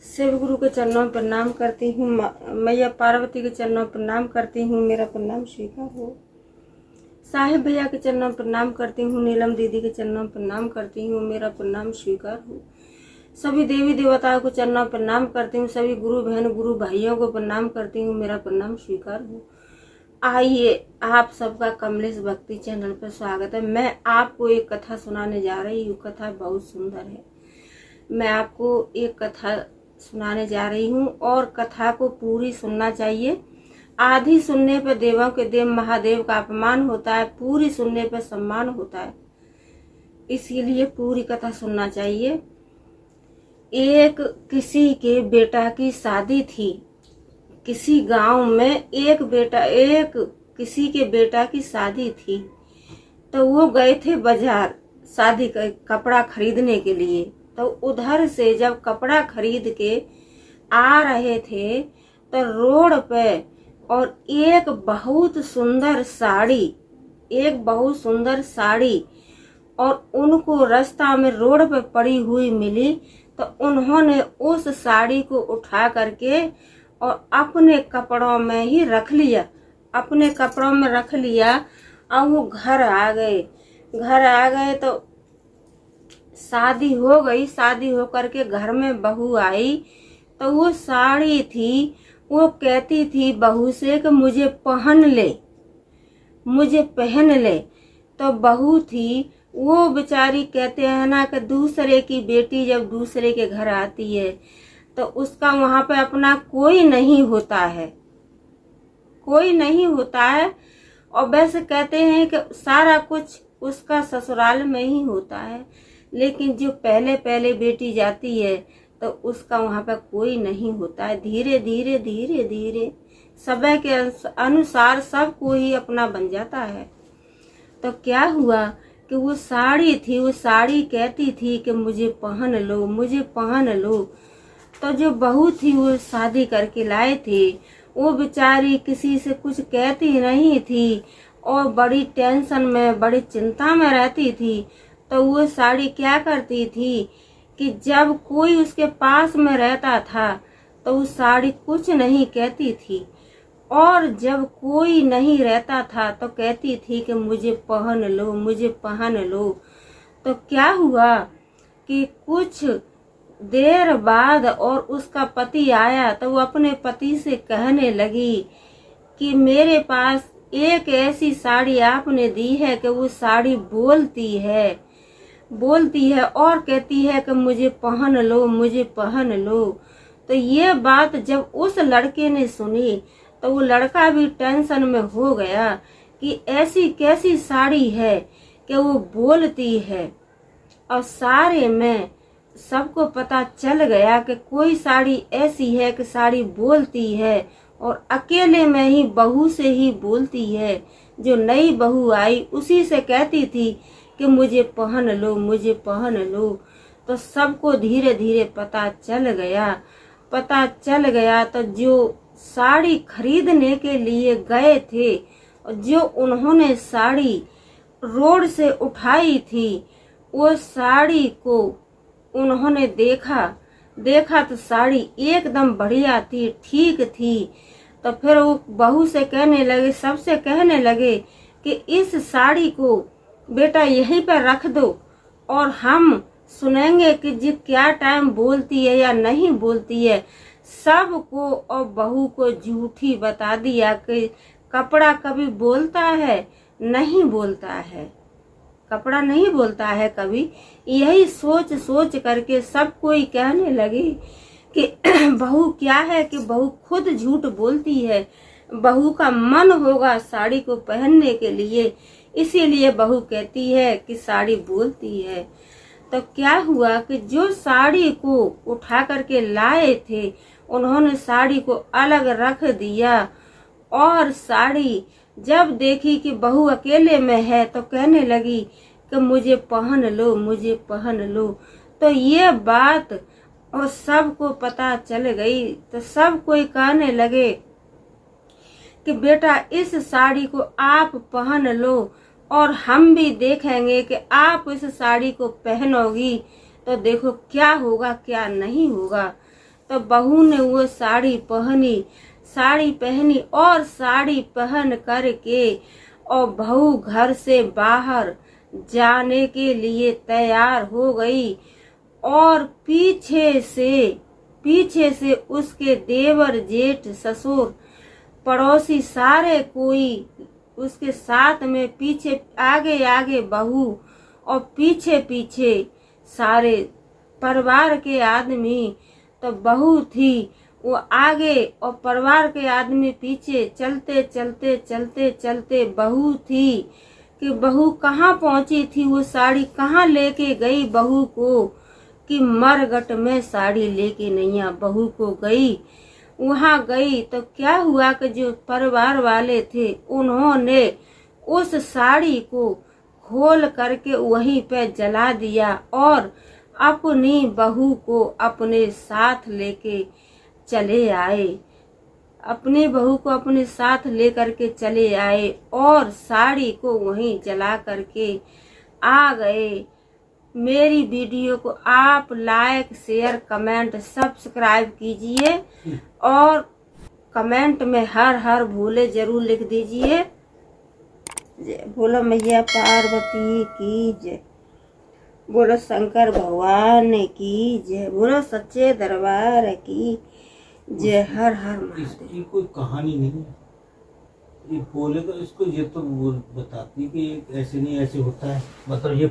शिव गुरु के चरणों में प्रणाम करती हूँ। मैया पार्वती के चरणों में प्रणाम करती हूँ, मेरा प्रणाम स्वीकार हो। साहिब भैया के चरणों में प्रणाम करती हूँ, नीलम दीदी के चरणों में प्रणाम करती हूँ, मेरा प्रणाम स्वीकार हो। सभी देवी देवताओं को चरणों में प्रणाम करती हूँ, सभी गुरु बहन गुरु भाइयों को प्रणाम करती हूँ, मेरा प्रणाम स्वीकार हो। आइए, आप सबका कमलेश भक्ति चैनल पर स्वागत है। मैं आपको एक कथा सुनाने जा रही हूँ। कथा बहुत सुंदर है। मैं आपको एक कथा सुनाने जा रही हूँ और कथा को पूरी सुनना चाहिए। आधी सुनने पर देवों के देव महादेव का अपमान होता है, पूरी सुनने पर सम्मान होता है, इसीलिए पूरी कथा सुनना चाहिए। एक किसी के बेटा की शादी थी। किसी गांव में किसी के बेटा की शादी थी, तो वो गए थे बाजार शादी का कपड़ा खरीदने के लिए। तो उधर से जब कपड़ा खरीद के आ रहे थे तो रोड पे और एक बहुत सुंदर साड़ी और उनको रास्ता में रोड पे पड़ी हुई मिली। तो उन्होंने उस साड़ी को उठा करके और अपने कपड़ों में ही रख लिया, और वो घर आ गए। तो शादी हो गई। शादी हो करके घर में बहू आई, तो वो साड़ी थी, वो कहती थी बहू से कि मुझे पहन ले। तो बहू थी, वो बेचारी, कहते हैं ना कि दूसरे की बेटी जब दूसरे के घर आती है तो उसका वहां पे अपना कोई नहीं होता है। और वैसे कहते हैं कि सारा कुछ उसका ससुराल में ही होता है, लेकिन जो पहले बेटी जाती है तो उसका वहां पर कोई नहीं होता है। धीरे धीरे समय के अनुसार सब कोई अपना बन जाता है। तो क्या हुआ कि वो साड़ी थी, वो साड़ी कहती थी कि मुझे पहन लो। तो जो बहू थी वो शादी करके लाए थे, वो बेचारी किसी से कुछ कहती नहीं थी और बड़ी टेंशन में, बड़ी चिंता में रहती थी। तो वो साड़ी क्या करती थी कि जब कोई उसके पास में रहता था तो वो साड़ी कुछ नहीं कहती थी, और जब कोई नहीं रहता था तो कहती थी कि मुझे पहन लो। तो क्या हुआ कि कुछ देर बाद और उसका पति आया, तो वो अपने पति से कहने लगी कि मेरे पास एक ऐसी साड़ी आपने दी है कि वो साड़ी बोलती है और कहती है कि मुझे पहन लो। तो ये बात जब उस लड़के ने सुनी तो वो लड़का भी टेंशन में हो गया कि ऐसी कैसी साड़ी है कि वो बोलती है। और सारे में सबको पता चल गया कि कोई साड़ी ऐसी है कि साड़ी बोलती है और अकेले में ही बहू से ही बोलती है। जो नई बहू आई उसी से कहती थी कि मुझे पहन लो। तो सबको धीरे धीरे पता चल गया। तो जो साड़ी खरीदने के लिए गए थे और जो उन्होंने साड़ी रोड से उठाई थी, वो साड़ी को उन्होंने देखा तो साड़ी एकदम बढ़िया थी, ठीक थी। तो फिर वो बहू से सबसे कहने लगे कि इस साड़ी को बेटा यहीं पर रख दो और हम सुनेंगे कि जी क्या टाइम बोलती है या नहीं बोलती है। सबको और बहू को झूठी बता दिया कि कपड़ा कभी बोलता है, नहीं बोलता है, कपड़ा नहीं बोलता है कभी। यही सोच करके सब कोई कहने लगे कि बहू क्या है कि बहू खुद झूठ बोलती है, बहू का मन होगा साड़ी को पहनने के लिए, इसीलिए बहू कहती है कि साड़ी बोलती है। तो क्या हुआ कि जो साड़ी को उठा करके लाए थे उन्होंने साड़ी को अलग रख दिया, और साड़ी जब देखी कि बहू अकेले में है तो कहने लगी कि मुझे पहन लो। तो ये बात और सबको पता चल गई। तो सब कोई कहने लगे कि बेटा इस साड़ी को आप पहन लो और हम भी देखेंगे कि आप इस साड़ी को पहनोगी तो देखो क्या होगा क्या नहीं होगा। तो बहू ने वो साड़ी पहनी और साड़ी पहन करके और बहू घर से बाहर जाने के लिए तैयार हो गई। और पीछे से उसके देवर, जेठ, ससुर, पड़ोसी सारे कोई उसके साथ में, पीछे आगे आगे बहू और पीछे पीछे सारे परिवार के आदमी। तो बहू थी वो आगे और परिवार के आदमी पीछे। चलते चलते चलते चलते बहू थी कि बहू कहाँ पहुंची थी, वो साड़ी कहाँ लेके गई बहू को, कि मरघट में साड़ी लेके नैया बहू को गई। वहां गई तो क्या हुआ कि जो परिवार वाले थे उन्होंने उस साड़ी को खोल करके वहीं पे जला दिया और अपनी बहू को अपने साथ लेके चले आए। अपनी बहू को अपने साथ लेकर के चले आए और साड़ी को वहीं जला करके आ गए। मेरी वीडियो को आप लाइक, शेयर, कमेंट, सब्सक्राइब कीजिए और कमेंट में हर हर भोले जरूर लिख दीजिए। जय बोलो मैया पार्वती की जय, बोलो शंकर भगवान की जय, बोलो सच्चे दरबार की जय। हर हर महादेव। इसकी कोई कहानी नहीं है, ये बोले तो इसको ये तो बताती कि ऐसे नहीं ऐसे होता है, मतलब ये